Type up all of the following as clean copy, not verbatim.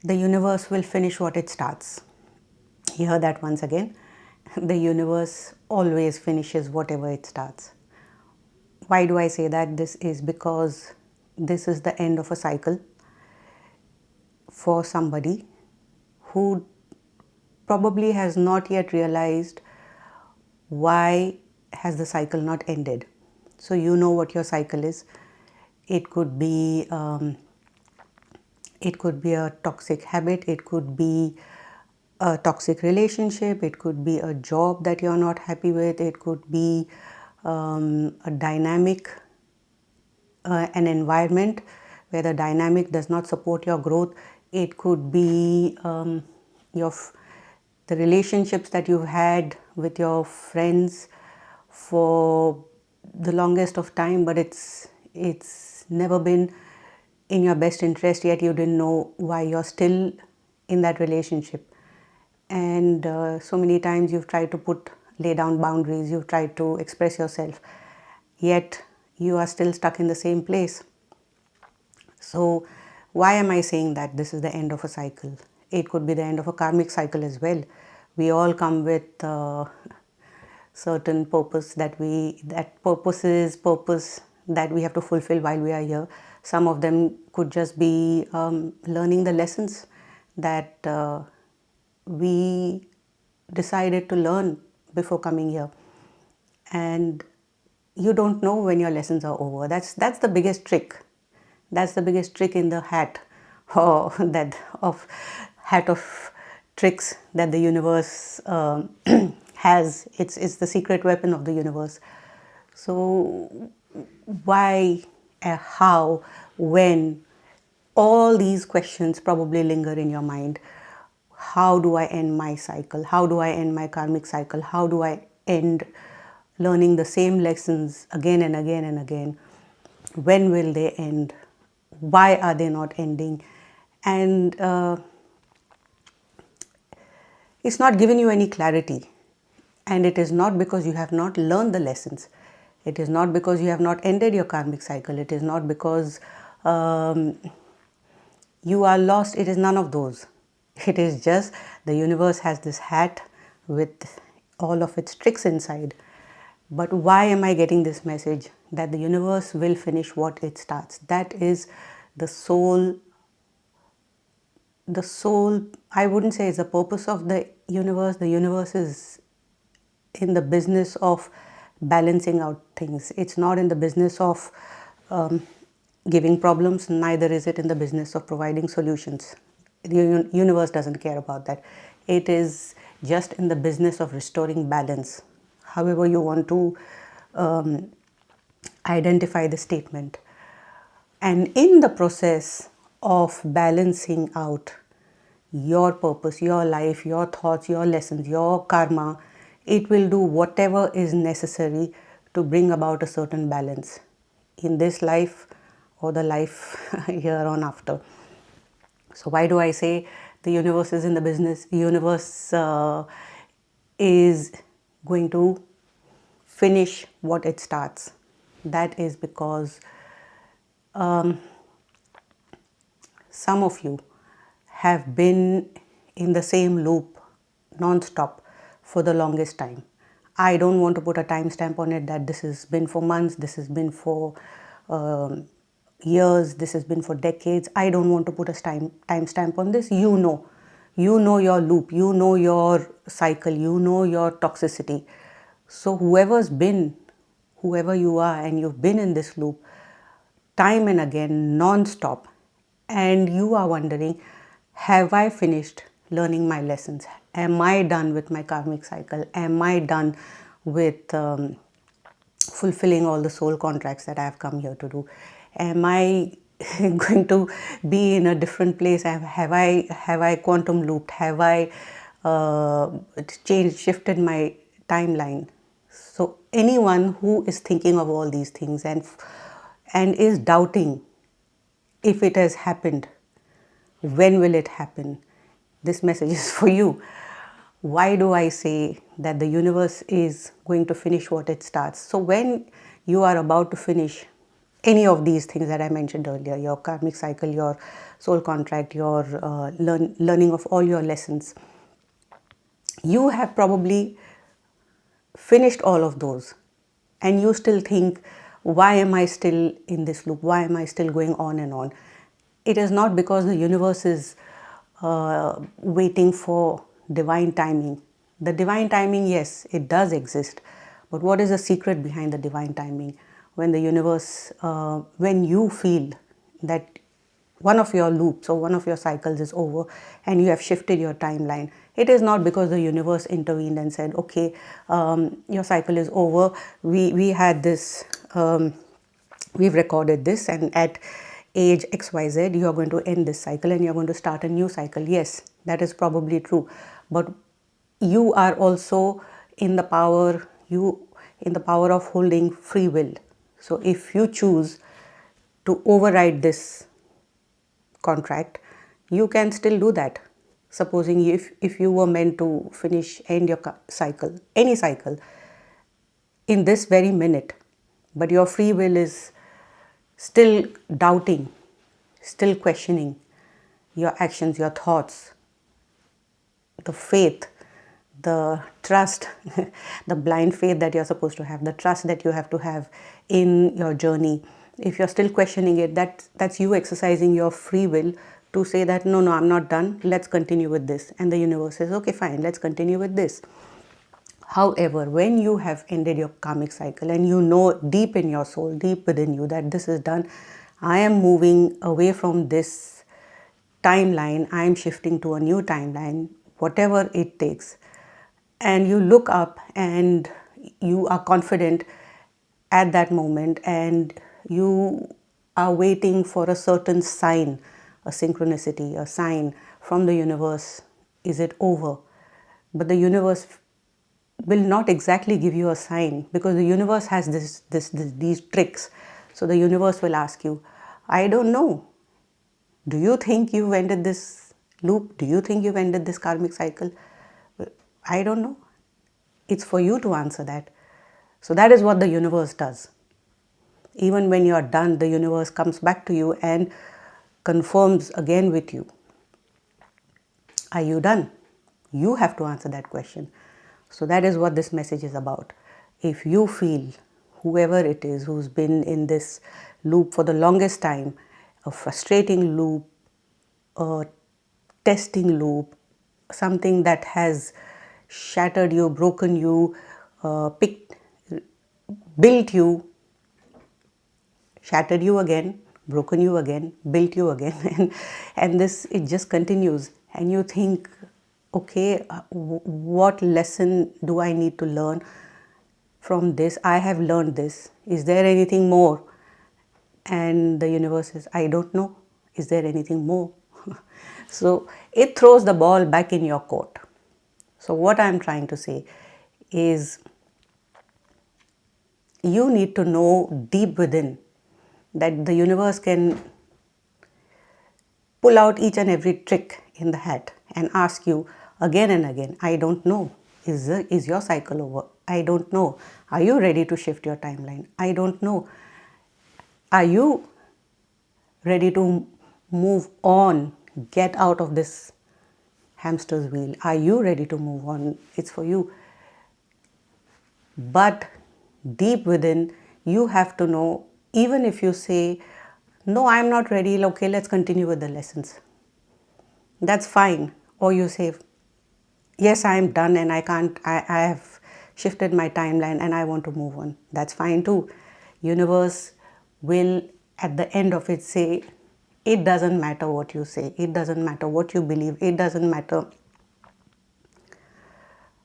the universe will finish what it starts. Hear that once again. The universe always finishes whatever it starts. Why do I say that? This is because this is the end of a cycle for somebody who probably has not yet realized why has the cycle not ended. So you know what your cycle is. It could be a toxic habit, it could be a toxic relationship, it could be a job that you're not happy with, it could be a dynamic, an environment where the dynamic does not support your growth. It could be the relationships that you've had with your friends for the longest of time, but it's never been in your best interest, yet you didn't know why you're still in that relationship. And so many times you've tried to lay down boundaries, you've tried to express yourself, yet you are still stuck in the same place. So why am I saying that this is the end of a cycle? It could be the end of a karmic cycle as well. We all come with certain purpose that we have to fulfill while we are here. Some of them could just be learning the lessons that we decided to learn before coming here. And you don't know when your lessons are over. That's the biggest trick. That's the biggest trick in the hat, or hat of tricks that the universe has. It's the secret weapon of the universe. So why, how, when, all these questions probably linger in your mind. How do I end my cycle? How do I end my karmic cycle? How do I end learning the same lessons again and again and again? When will they end? Why are they not ending? And it's not giving you any clarity. And it is not because you have not learned the lessons. It is not because you have not ended your karmic cycle. It is not because you are lost. It is none of those. It is just the universe has this hat with all of its tricks inside. But why am I getting this message? That the universe will finish what it starts. That is the soul. The soul, I wouldn't say is the purpose of the universe. The universe is in the business of balancing out things. It's not in the business of giving problems, neither is it in the business of providing solutions. The universe doesn't care about that. It is just in the business of restoring balance, however you want to identify the statement. And in the process of balancing out your purpose, your life, your thoughts, your lessons, your karma, it will do whatever is necessary to bring about a certain balance in this life or the life here on after. So why do I say the universe is in the business? The universe is going to finish what it starts. That is because some of you have been in the same loop non-stop for the longest time. I don't want to put a timestamp on it that this has been for months, this has been for years, this has been for decades. I don't want to put a timestamp on this. You know your loop, you know your cycle, you know your toxicity. So whoever you are and you've been in this loop time and again non-stop, and you are wondering, have I finished learning my lessons? Am I done with my karmic cycle? Am I done with fulfilling all the soul contracts that I have come here to do? Am I going to be in a different place? Have I quantum looped? Have I shifted my timeline? So anyone who is thinking of all these things and is doubting if it has happened, when will it happen? This message is for you. Why do I say that the universe is going to finish what it starts? So when you are about to finish any of these things that I mentioned earlier, your karmic cycle, your soul contract, your learning of all your lessons, you have probably finished all of those, and you still think, why am I still in this loop? Why am I still going on and on? It is not because the universe is waiting for divine timing. The divine timing, yes, it does exist. But what is the secret behind the divine timing? When the universe, when you feel that one of your loops or one of your cycles is over and you have shifted your timeline, it is not because the universe intervened and said, okay, your cycle is over. We had this, we've recorded this, and at age XYZ, you are going to end this cycle and you're going to start a new cycle. Yes, that is probably true. But you are also in the power, of holding free will. So if you choose to override this contract, you can still do that. Supposing if you were meant to end your cycle, any cycle, in this very minute, but your free will is still doubting, still questioning your actions, your thoughts, the faith, the trust, the blind faith that you're supposed to have, the trust that you have to have in your journey. If you're still questioning it, that's you exercising your free will to say that, no, I'm not done, let's continue with this. And the universe says, okay, fine, let's continue with this. However, when you have ended your karmic cycle and you know deep in your soul, deep within you, that this is done, I am moving away from this timeline, I am shifting to a new timeline, whatever it takes, and you look up and you are confident at that moment and you are waiting for a certain sign, a synchronicity, a sign from the universe, is it over? But the universe will not exactly give you a sign, because the universe has these tricks. So the universe will ask you, I don't know. Do you think you've ended this loop? Do you think you've ended this karmic cycle? I don't know. It's for you to answer that. So that is what the universe does. Even when you are done, the universe comes back to you and confirms again with you. Are you done? You have to answer that question. So that is what this message is about. If you feel, whoever it is who's been in this loop for the longest time, a frustrating loop, a testing loop, something that has shattered you, broken you, built you, shattered you again, broken you again, built you again, and this, it just continues. And you think, okay, what lesson do I need to learn from this? I have learned this. Is there anything more? And the universe says, I don't know. Is there anything more? So it throws the ball back in your court. So what I'm trying to say is, you need to know deep within that the universe can pull out each and every trick in the hat and ask you again and again, I don't know. Is your cycle over? I don't know. Are you ready to shift your timeline? I don't know. Are you ready to move on, get out of this hamster's wheel? Are you ready to move on? It's for you. But deep within, you have to know, even if you say, no, I'm not ready, okay, let's continue with the lessons. That's fine. Or you say, yes, I'm done and I have shifted my timeline and I want to move on. That's fine too. Universe will, at the end of it, say, it doesn't matter what you say. It doesn't matter what you believe. It doesn't matter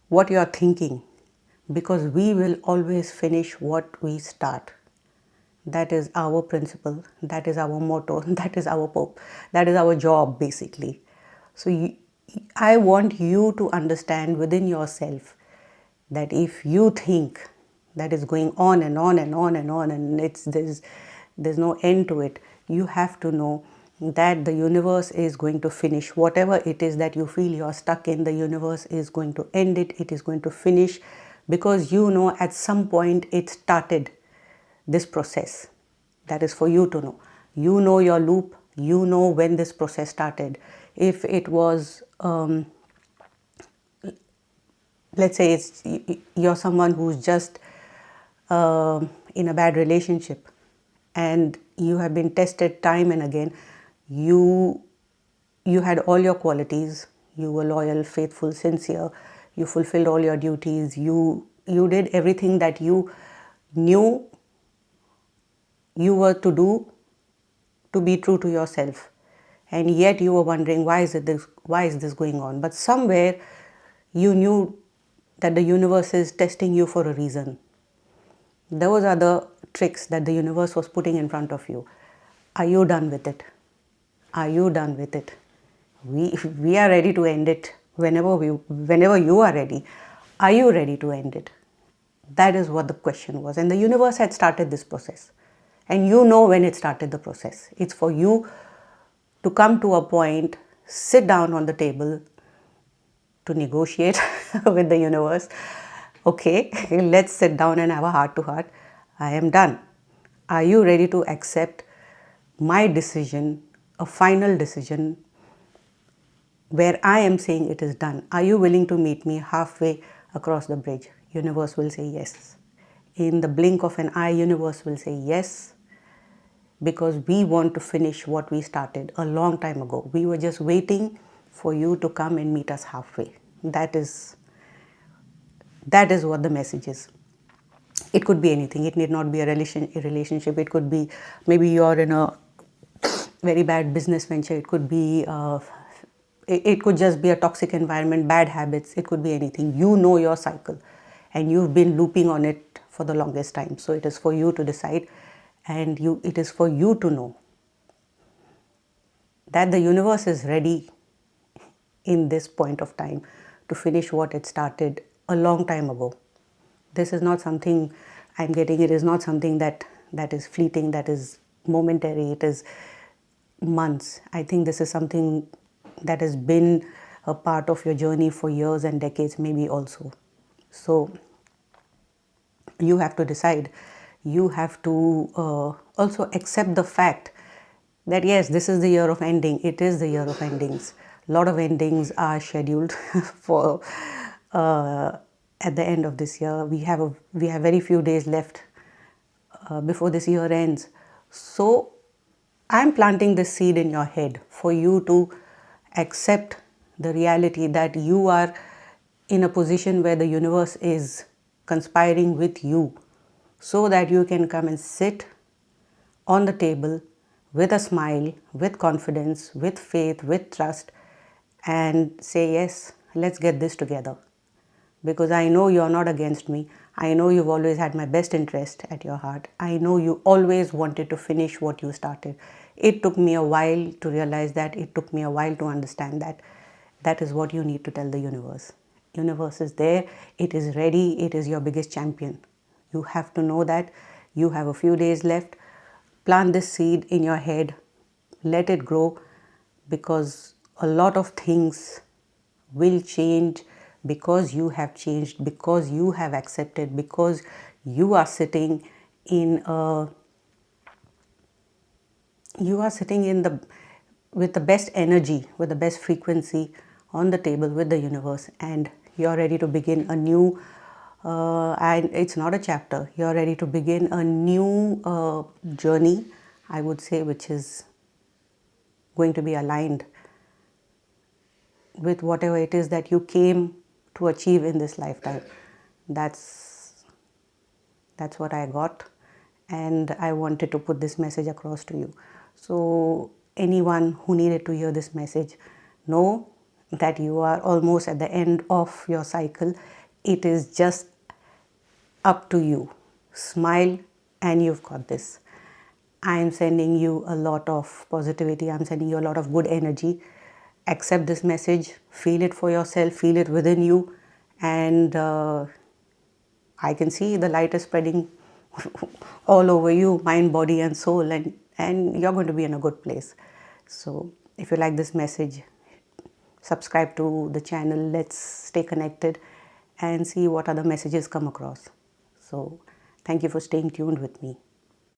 what you are thinking, because we will always finish what we start. That is our principle. That is our motto. That is our hope. That is our job, basically. So I want you to understand within yourself that if you think that is going on and on and on and on, and there's no end to it, you have to know that the universe is going to finish whatever it is that you feel you're stuck in. The universe is going to end it. It is going to finish, because you know at some point it started this process. That is for you to know. You know your loop. You know when this process started. If it was, let's say you're someone who's just in a bad relationship and you have been tested time and again. You had all your qualities. You were loyal, faithful, sincere. You fulfilled all your duties. You did everything that you knew you were to do, to be true to yourself, and yet you were wondering, why is this going on? But somewhere you knew that the universe is testing you for a reason. Those are the tricks that the universe was putting in front of you. Are you done with it? Are you done with it? We are ready to end it whenever you are ready. Are you ready to end it? That is what the question was. And the universe had started this process. And you know when it started the process. It's for you to come to a point, sit down on the table to negotiate with the universe. Okay, let's sit down and have a heart to heart. I am done. Are you ready to accept my decision, a final decision where I am saying it is done? Are you willing to meet me halfway across the bridge? Universe will say yes. In the blink of an eye, universe will say yes, because we want to finish what we started a long time ago. We were just waiting for you to come and meet us halfway. That is what the message is. It could be anything. It need not be a relationship. It could be, maybe you're in a very bad business venture. It could be it could just be a toxic environment, bad habits. It could be anything. You know your cycle and you've been looping on it for the longest time. So it is for you to decide, and it is for you to know that the universe is ready in this point of time to finish what it started a long time ago. This is not something I'm getting. It is not something that is fleeting, that is momentary. It is months. I think this is something that has been a part of your journey for years and decades, maybe also. So you have to decide. You have to also accept the fact that yes, this is the year of ending. It is the year of endings. A lot of endings are scheduled for at the end of this year. We have very few days left before this year ends. So I'm planting this seed in your head for you to accept the reality that you are in a position where the universe is conspiring with you, so that you can come and sit on the table with a smile, with confidence, with faith, with trust, and say, yes, let's get this together. Because I know you're not against me. I know you've always had my best interest at your heart. I know you always wanted to finish what you started. It took me a while to realize that. It took me a while to understand that. That is what you need to tell the universe. Universe is there. It is ready. It is your biggest champion. You have to know that. You have a few days left. Plant this seed in your head. Let it grow, because a lot of things will change because you have changed, because you have accepted, because you are sitting in with the best energy, with the best frequency on the table with the universe, and you're ready to begin a new and it's not a chapter. You're ready to begin a new journey, I would say, which is going to be aligned with whatever it is that you came to achieve in this lifetime. That's what I got, and I wanted to put this message across to you. So anyone who needed to hear this message, know that you are almost at the end of your cycle. It is just up to you. Smile and you've got this. I am sending you a lot of positivity. I'm sending you a lot of good energy. Accept this message. Feel it for yourself. Feel it within you. And I can see the light is spreading all over you, mind, body and soul. And you're going to be in a good place. So if you like this message, subscribe to the channel. Let's stay connected and see what other messages come across. So thank you for staying tuned with me.